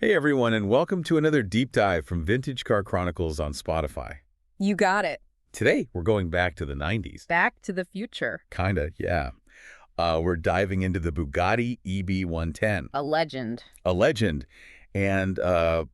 Hey everyone, and welcome to another deep dive from Vintage Car Chronicles on Spotify. You got it. Today, we're going back to the 90s. Back to the future. Kinda, yeah. We're diving into the Bugatti EB 110. A legend. A legend, and the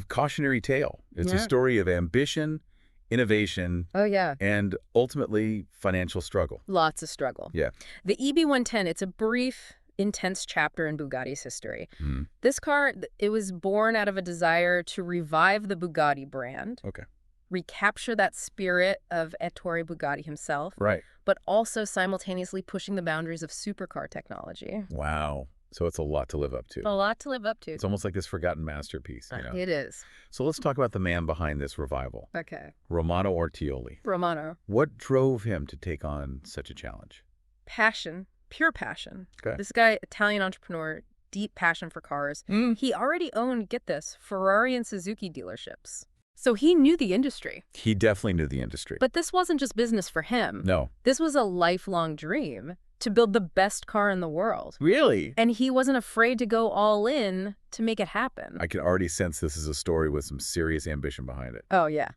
cautionary tale. It's a story of ambition, innovation, Oh, yeah. and ultimately financial struggle. Lots of struggle. Yeah. The EB 110, it's a brief, intense chapter in Bugatti's history. Mm. This car, it was born out of a desire to revive the Bugatti brand. Okay. Recapture that spirit of Ettore Bugatti himself. Right. But also simultaneously pushing the boundaries of supercar technology. Wow. So it's a lot to live up to. A lot to live up to. It's almost like this forgotten masterpiece, you know? It is. So let's talk about the man behind this revival. Okay. Romano Artioli. Romano. What drove him to take on such a challenge? Passion. Pure passion. Okay. This guy, Italian entrepreneur, deep passion for cars. He already owned, get this, Ferrari and Suzuki dealerships. So he knew the industry. He definitely knew the industry. But this wasn't just business for him. No. This was a lifelong dream to build the best car in the world. Really? And he wasn't afraid to go all in to make it happen. I can already sense this is a story with some serious ambition behind it. Oh, yeah.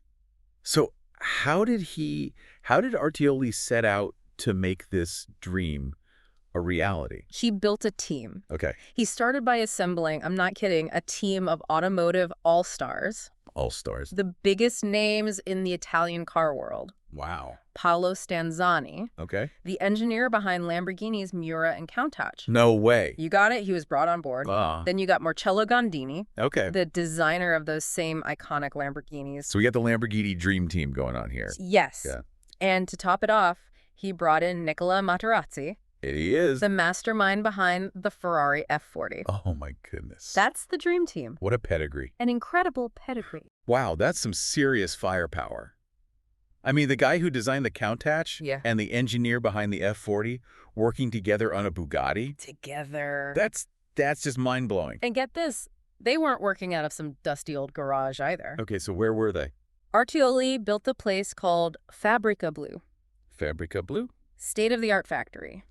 So how did Artioli set out to make this dream a reality? He built a team. Okay. He started by assembling, I'm not kidding, a team of automotive all-stars. All-stars. The biggest names in the Italian car world. Wow. Paolo Stanzani, Okay. the engineer behind Lamborghini's Miura and Countach. No way. You got it. He was brought on board. Then you got Marcello Gondini, Okay. the designer of those same iconic Lamborghinis. So we got the Lamborghini dream team going on here. Yes. Yeah. And to top it off, he brought in Nicola Materazzi, He is. the mastermind behind the Ferrari F40. Oh my goodness. That's the dream team. What a pedigree. An incredible pedigree. Wow, that's some serious firepower. I mean, the guy who designed the Countach and the engineer behind the F40 working together on a Bugatti. Together. That's just mind-blowing. And get this, they weren't working out of some dusty old garage either. Okay, so where were they? Artioli built a place called Fabbrica Blu. Fabbrica Blu? State-of-the-art factory.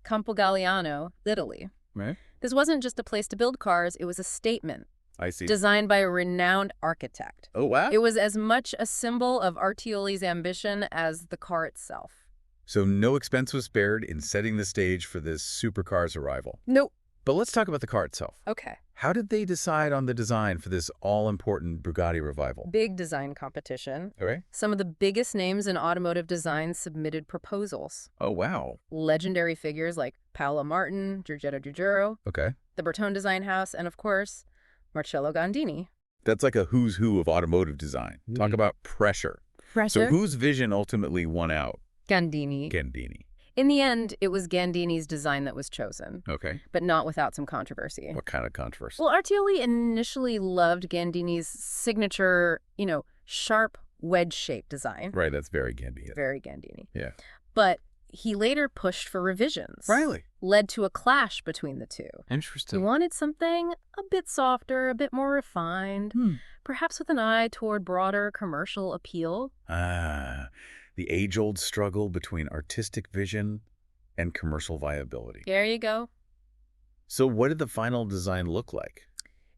Campo Galliano, Italy. Right. This wasn't just a place to build cars, it was a statement. I see. Designed by a renowned architect. Oh, wow. It was as much a symbol of Artioli's ambition as the car itself. So no expense was spared in setting the stage for this supercar's arrival. Nope. But let's talk about the car itself. Okay. How did they decide on the design for this all-important Bugatti revival? Big design competition. Okay. Some of the biggest names in automotive design submitted proposals. Oh, wow. Legendary figures like Paolo Martin, Giorgetto Giugiaro, Okay. the Bertone Design House, and of course, Marcello Gondini. That's like a who's who of automotive design. Talk about pressure. So whose vision ultimately won out? Gandini. Gandini. In the end, it was Gandini's design that was chosen, Okay. but not without some controversy. What kind of controversy? Well, Artioli initially loved Gandini's signature, sharp wedge-shaped design. Right, that's very Gandini. Very Gandini. Yeah. But he later pushed for revisions. Really? Led to a clash between the two. Interesting. He wanted something a bit softer, a bit more refined, perhaps with an eye toward broader commercial appeal. The age-old struggle between artistic vision and commercial viability. There you go. So what did the final design look like?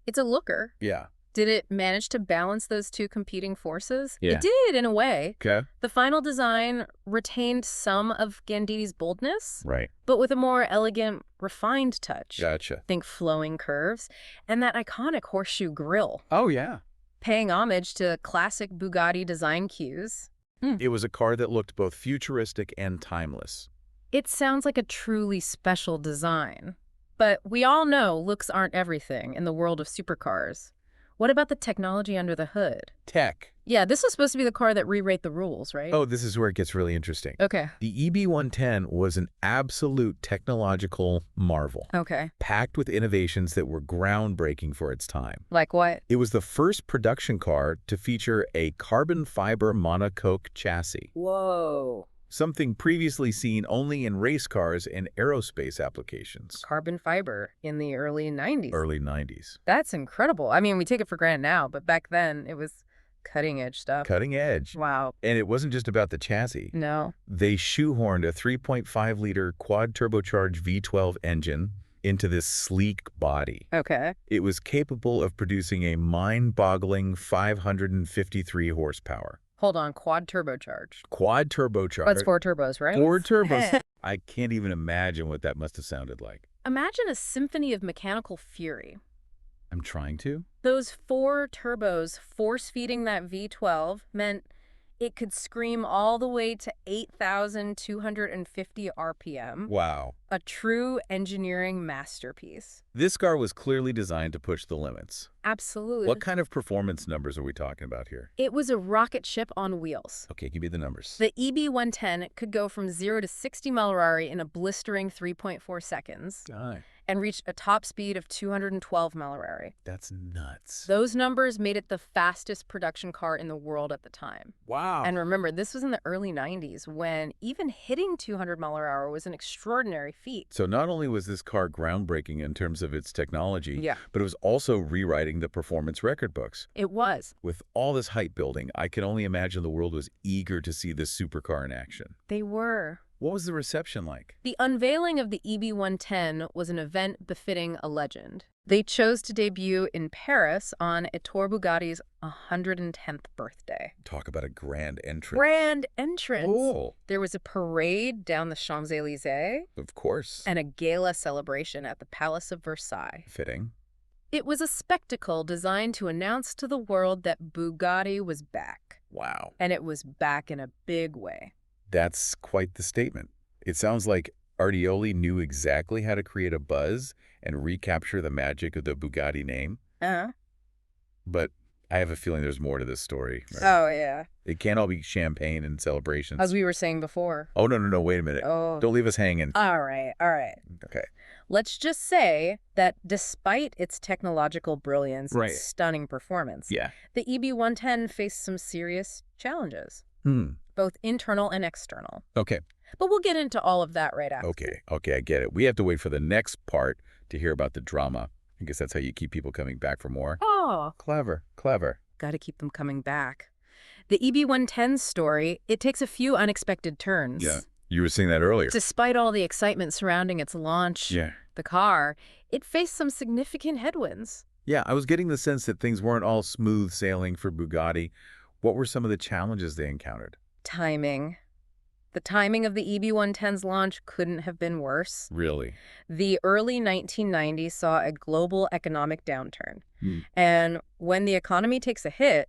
It's a looker. Yeah. Did it manage to balance those two competing forces? Yeah. It did, in a way. Okay. The final design retained some of Gandini's boldness, Right. but with a more elegant, refined touch. Gotcha. Think flowing curves and that iconic horseshoe grille, Oh, yeah. paying homage to classic Bugatti design cues. It was a car that looked both futuristic and timeless. It sounds like a truly special design. But we all know looks aren't everything in the world of supercars. What about the technology under the hood? Tech. Yeah, this was supposed to be the car that rewrote the rules, right? Oh, this is where it gets really interesting. Okay. The EB 110 was an absolute technological marvel, Okay. packed with innovations that were groundbreaking for its time. Like what? It was the first production car to feature a carbon fiber monocoque chassis, Whoa. something previously seen only in race cars and aerospace applications. Carbon fiber in the early 90s. Early 90s. That's incredible. I mean, we take it for granted now, but back then it was cutting-edge stuff. Cutting edge. Wow. And it wasn't just about the chassis. No. They shoehorned a 3.5-liter quad-turbocharged V12 engine into this sleek body. Okay. It was capable of producing a mind-boggling 553 horsepower. Hold on, quad-turbocharged. Quad-turbocharged. That's 4 turbos, right? 4 turbos. I can't even imagine what that must have sounded like. Imagine a symphony of mechanical fury. I'm trying to. Those 4 turbos force-feeding that V12 meant it could scream all the way to 8,250 RPM. Wow. A true engineering masterpiece. This car was clearly designed to push the limits. Absolutely. What kind of performance numbers are we talking about here? It was a rocket ship on wheels. Okay, give me the numbers. The EB110 could go from 0 to 60 mph in a blistering 3.4 seconds. And reached a top speed of 212 mph. That's nuts. Those numbers made it the fastest production car in the world at the time. Wow. And remember, this was in the early 90s when even hitting 200 mph was an extraordinary feat. So not only was this car groundbreaking in terms of its technology, but it was also rewriting the performance record books. It was. With all this hype building, I can only imagine the world was eager to see this supercar in action. They were. What was the reception like? The unveiling of the EB110 was an event befitting a legend. They chose to debut in Paris on Ettore Bugatti's 110th birthday. Talk about a grand entrance. Grand entrance. Cool. There was a parade down the Champs-Élysées. Of course. And a gala celebration at the Palace of Versailles. Fitting. It was a spectacle designed to announce to the world that Bugatti was back. Wow. And it was back in a big way. That's quite the statement. It sounds like Artioli knew exactly how to create a buzz and recapture the magic of the Bugatti name. But I have a feeling there's more to this story. Right? Oh, yeah. It can't all be champagne and celebrations. As we were saying before. Oh, no, wait a minute. Oh. Don't leave us hanging. All right. Okay. Let's just say that despite its technological brilliance and stunning performance, the EB110 faced some serious challenges. Both internal and external. Okay. But we'll get into all of that right after. Okay, I get it. We have to wait for the next part to hear about the drama. I guess that's how you keep people coming back for more. Oh. Clever. Got to keep them coming back. The EB110's story, it takes a few unexpected turns. Yeah, you were saying that earlier. Despite all the excitement surrounding its launch, the car, it faced some significant headwinds. Yeah, I was getting the sense that things weren't all smooth sailing for Bugatti. What were some of the challenges they encountered? Timing. The timing of the EB110's launch couldn't have been worse. Really? The early 1990s saw a global economic downturn. And when the economy takes a hit,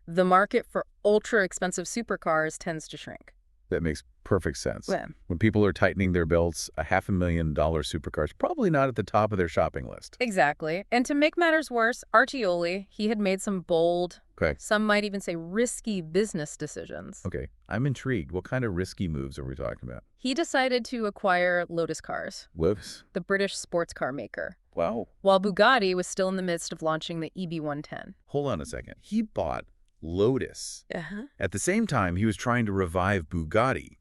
the market for ultra-expensive supercars tends to shrink. That makes perfect sense. Yeah. When people are tightening their belts, a $500,000 supercar is probably not at the top of their shopping list. Exactly. And to make matters worse, Artioli, he had made some bold, some might even say risky business decisions. Okay, I'm intrigued. What kind of risky moves are we talking about? He decided to acquire Lotus Cars. Whoops. The British sports car maker. Wow. While Bugatti was still in the midst of launching the EB110. Hold on a second. He bought Lotus. At the same time, he was trying to revive Bugatti.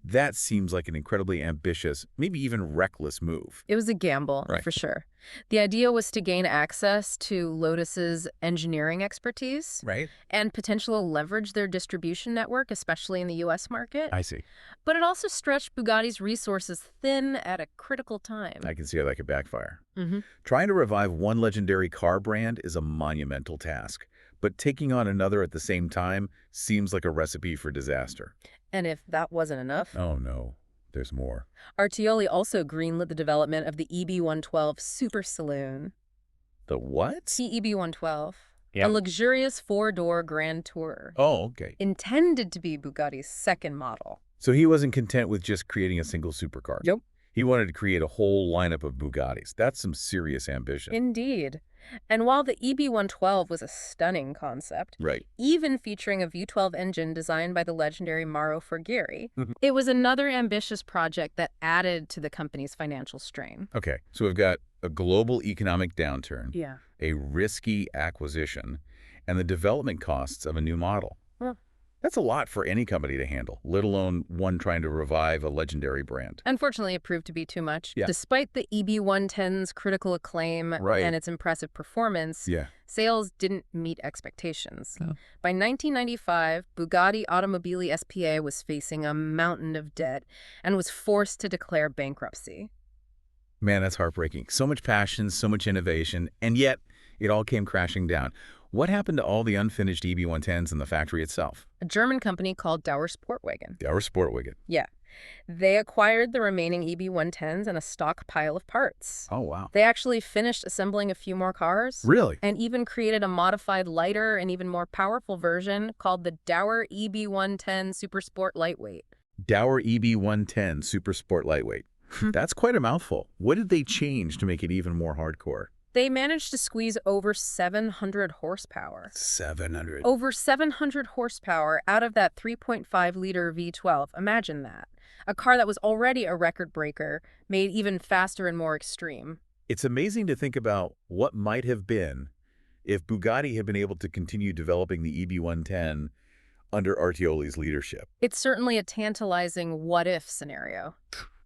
That seems like an incredibly ambitious, maybe even reckless move. It was a gamble, for sure. The idea was to gain access to Lotus's engineering expertise and potentially leverage their distribution network, especially in the U.S. market. I see. But it also stretched Bugatti's resources thin at a critical time. I can see how that could backfire. Trying to revive one legendary car brand is a monumental task. But taking on another at the same time seems like a recipe for disaster. And if that wasn't enough... Oh, no. There's more. Artioli also greenlit the development of the EB112 Super Saloon. The what? The EB112. A luxurious four-door Grand Tourer. Oh, okay. Intended to be Bugatti's second model. So he wasn't content with just creating a single supercar. Yep. He wanted to create a whole lineup of Bugattis. That's some serious ambition. Indeed. And while the EB112 was a stunning concept, even featuring a V12 engine designed by the legendary Mauro Ferghieri, it was another ambitious project that added to the company's financial strain. Okay, so we've got a global economic downturn, Yeah. a risky acquisition, and the development costs of a new model. Well, that's a lot for any company to handle, let alone one trying to revive a legendary brand. Unfortunately, it proved to be too much. Yeah. Despite the EB110's critical acclaim and its impressive performance, sales didn't meet expectations. Oh. By 1995, Bugatti Automobili SPA was facing a mountain of debt and was forced to declare bankruptcy. Man, that's heartbreaking. So much passion, so much innovation, and yet it all came crashing down. What happened to all the unfinished EB110s in the factory itself? A German company called Dauer Sportwagen. Dauer Sportwagen. Yeah. They acquired the remaining EB110s and a stockpile of parts. Oh, wow. They actually finished assembling a few more cars. Really? And even created a modified, lighter, and even more powerful version called the Dauer EB110 Super Sport Lightweight. Dauer EB110 Super Sport Lightweight. That's quite a mouthful. What did they change to make it even more hardcore? They managed to squeeze over 700 horsepower. 700. Over 700 horsepower out of that 3.5-liter V12. Imagine that. A car that was already a record breaker, made even faster and more extreme. It's amazing to think about what might have been if Bugatti had been able to continue developing the EB110 under Artioli's leadership. It's certainly a tantalizing what-if scenario.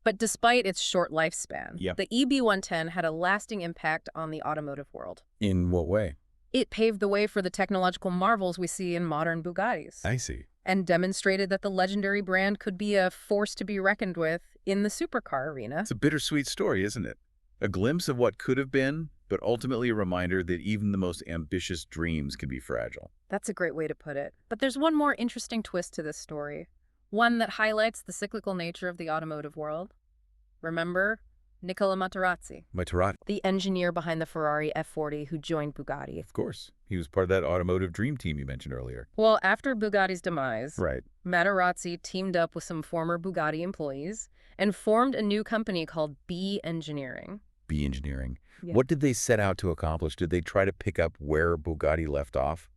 But despite its short lifespan, the EB110 had a lasting impact on the automotive world. In what way? It paved the way for the technological marvels we see in modern Bugattis. I see. And demonstrated that the legendary brand could be a force to be reckoned with in the supercar arena. It's a bittersweet story, isn't it? A glimpse of what could have been, but ultimately a reminder that even the most ambitious dreams can be fragile. That's a great way to put it. But there's one more interesting twist to this story. One that highlights the cyclical nature of the automotive world. Remember Nicola Materazzi? Materazzi. The engineer behind the Ferrari F40 who joined Bugatti. Of course. He was part of that automotive dream team you mentioned earlier. Well, after Bugatti's demise, right, Materazzi teamed up with some former Bugatti employees and formed a new company called B Engineering. B Engineering. Yeah. What did they set out to accomplish? Did they try to pick up where Bugatti left off?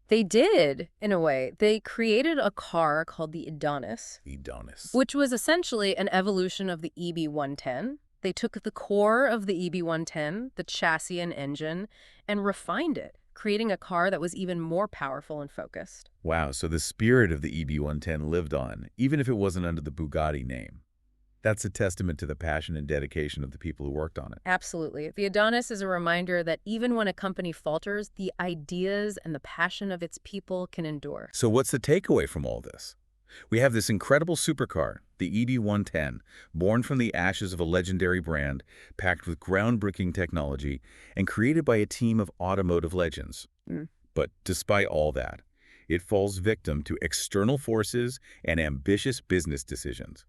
They did, in a way. They created a car called the Adonis. Adonis. Which was essentially an evolution of the EB110. They took the core of the EB110, the chassis and engine, and refined it, creating a car that was even more powerful and focused. Wow, so the spirit of the EB110 lived on, even if it wasn't under the Bugatti name. That's a testament to the passion and dedication of the people who worked on it. Absolutely. The Adonis is a reminder that even when a company falters, the ideas and the passion of its people can endure. So what's the takeaway from all this? We have this incredible supercar, the EB110, born from the ashes of a legendary brand, packed with groundbreaking technology, and created by a team of automotive legends. But despite all that, it falls victim to external forces and ambitious business decisions.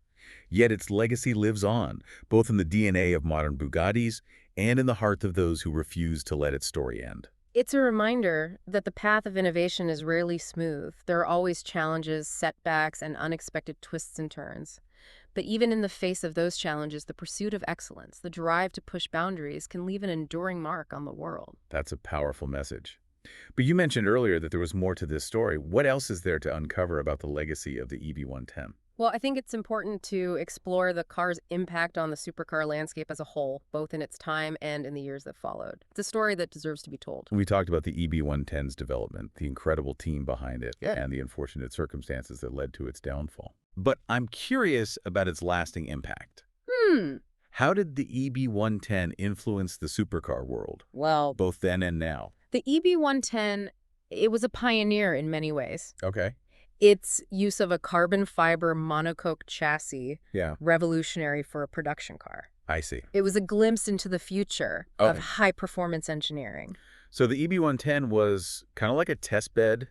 Yet its legacy lives on, both in the DNA of modern Bugattis and in the hearts of those who refuse to let its story end. It's a reminder that the path of innovation is rarely smooth. There are always challenges, setbacks, and unexpected twists and turns. But even in the face of those challenges, the pursuit of excellence, the drive to push boundaries, can leave an enduring mark on the world. That's a powerful message. But you mentioned earlier that there was more to this story. What else is there to uncover about the legacy of the EB110? Well, I think it's important to explore the car's impact on the supercar landscape as a whole, both in its time and in the years that followed. It's a story that deserves to be told. We talked about the EB110's development, the incredible team behind it, and the unfortunate circumstances that led to its downfall. But I'm curious about its lasting impact. How did the EB110 influence the supercar world? Well, both then and now. The EB110, it was a pioneer in many ways. Okay. Its use of a carbon fiber monocoque chassis, revolutionary for a production car. I see. It was a glimpse into the future of high-performance engineering. So the EB110 was kind of like a test bed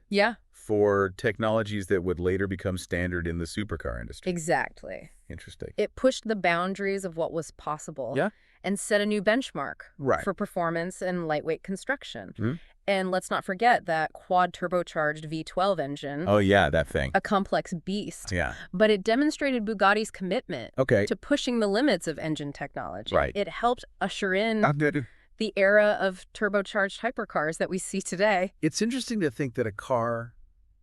for technologies that would later become standard in the supercar industry. Exactly. Interesting. It pushed the boundaries of what was possible and set a new benchmark for performance and lightweight construction. And let's not forget that quad-turbocharged V12 engine. Oh, yeah, that thing. A complex beast. Yeah. But it demonstrated Bugatti's commitment to pushing the limits of engine technology. It helped usher in the era of turbocharged hypercars that we see today. It's interesting to think that a car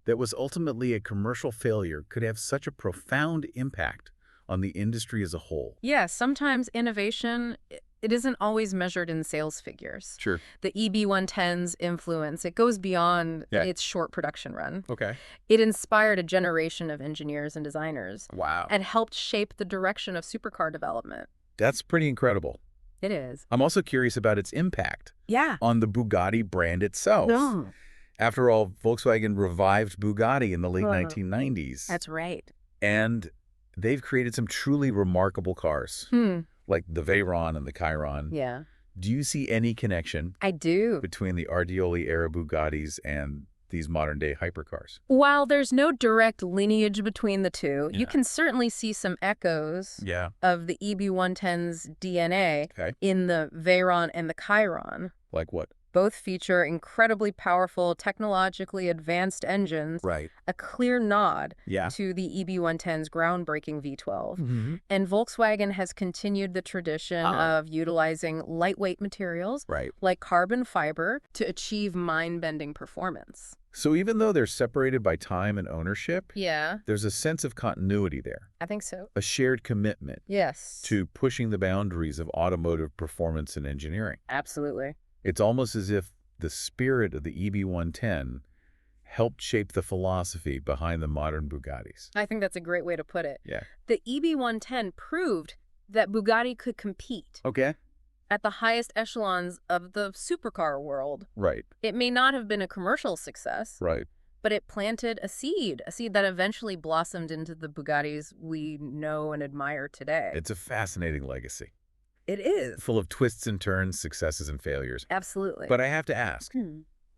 that was ultimately a commercial failure could have such a profound impact on the industry as a whole. Yeah, sometimes innovation, it isn't always measured in sales figures. Sure. The EB110's influence, it goes beyond its short production run. Okay. It inspired a generation of engineers and designers. Wow. And helped shape the direction of supercar development. That's pretty incredible. It is. I'm also curious about its impact on the Bugatti brand itself. After all, Volkswagen revived Bugatti in the late 1990s. That's right. And they've created some truly remarkable cars. like the Veyron and the Chiron. Yeah. Do you see any connection I do. between the Ardioli-era Bugattis and these modern-day hypercars? While there's no direct lineage between the two, you can certainly see some echoes of the EB110's DNA in the Veyron and the Chiron. Like what? Both feature incredibly powerful, technologically advanced engines, a clear nod to the EB110's groundbreaking V12. And Volkswagen has continued the tradition of utilizing lightweight materials like carbon fiber to achieve mind-bending performance. So even though they're separated by time and ownership, Yeah. there's a sense of continuity there. I think so. A shared commitment to pushing the boundaries of automotive performance and engineering. Absolutely. It's almost as if the spirit of the EB110 helped shape the philosophy behind the modern Bugattis. I think that's a great way to put it. Yeah. The EB110 proved that Bugatti could compete at the highest echelons of the supercar world. Right. It may not have been a commercial success, but it planted a seed that eventually blossomed into the Bugattis we know and admire today. It's a fascinating legacy. It is. Full of twists and turns, successes and failures. Absolutely. But I have to ask,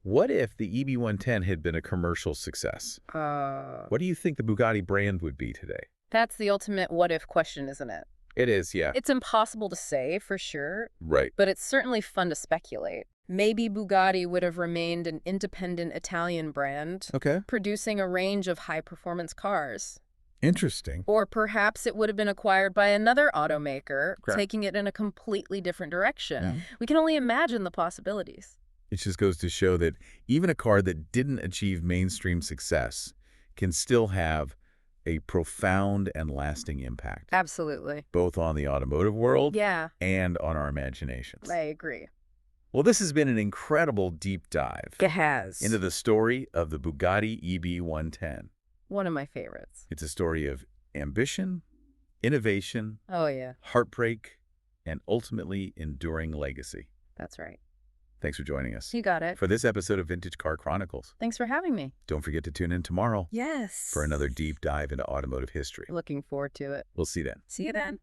what if the EB110 had been a commercial success? What do you think the Bugatti brand would be today? That's the ultimate what-if question, isn't it? It is, yeah. It's impossible to say for sure. Right. But it's certainly fun to speculate. Maybe Bugatti would have remained an independent Italian brand, producing a range of high-performance cars. Interesting. Or perhaps it would have been acquired by another automaker, taking it in a completely different direction. We can only imagine the possibilities. It just goes to show that even a car that didn't achieve mainstream success can still have a profound and lasting impact. Absolutely. Both on the automotive world and on our imaginations. I agree. Well, this has been an incredible deep dive. It has. Into the story of the Bugatti EB110. One of my favorites. It's a story of ambition, innovation, heartbreak, and ultimately enduring legacy. That's right. Thanks for joining us. You got it. For this episode of Vintage Car Chronicles. Thanks for having me. Don't forget to tune in tomorrow. Yes. For another deep dive into automotive history. Looking forward to it. We'll see you then. See you then.